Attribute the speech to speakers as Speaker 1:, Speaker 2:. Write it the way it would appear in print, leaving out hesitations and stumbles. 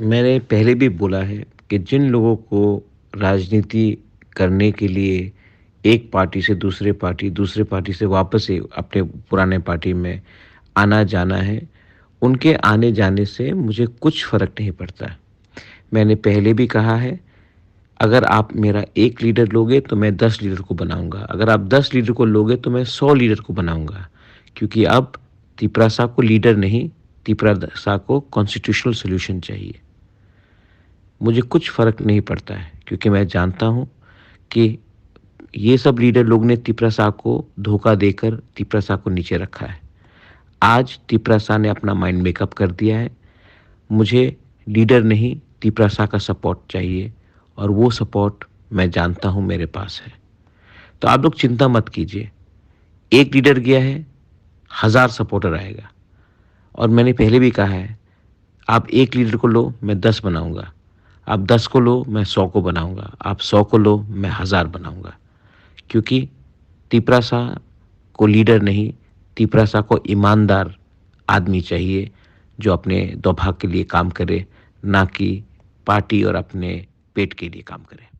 Speaker 1: मैंने पहले भी बोला है कि जिन लोगों को राजनीति करने के लिए एक पार्टी से दूसरे पार्टी से वापस से अपने पुराने पार्टी में आना-जाना है, उनके आने-जाने से मुझे कुछ फ़र्क नहीं पड़ता। मैंने पहले भी कहा है, अगर आप मेरा 1 लीडर लोगे तो मैं 10 लीडर को बनाऊँगा। अगर आप 10 लीडर को लोगे तो मैं 100 लीडर को बनाऊँगा। क्योंकि अब तिपरासा को लीडर नहीं, तिपरासा को कॉन्स्टिट्यूशनल सॉल्यूशन चाहिए। मुझे कुछ फ़र्क नहीं पड़ता है क्योंकि मैं जानता हूँ कि ये सब लीडर लोग ने तिपरासा को धोखा देकर तिपरासा को नीचे रखा है। आज तिपरासा ने अपना माइंड मेकअप कर दिया है। मुझे लीडर नहीं, तिपरासा का सपोर्ट चाहिए और वो सपोर्ट मैं जानता हूँ मेरे पास है। तो आप लोग चिंता मत कीजिए। एक लीडर गया है, 1000 सपोर्टर आएगा और मैंने पहले भी कहा है, आप 1 लीडर को लो, मैं 10 बनाऊँगा। आप 10 को लो, मैं 100 को बनाऊँगा। आप 100 को लो, मैं 1000 बनाऊँगा। क्योंकि तिपरासा को लीडर नहीं, तिपरासा को ईमानदार आदमी चाहिए, जो अपने दोभाग के लिए काम करे, ना कि पार्टी और अपने पेट के लिए काम करे।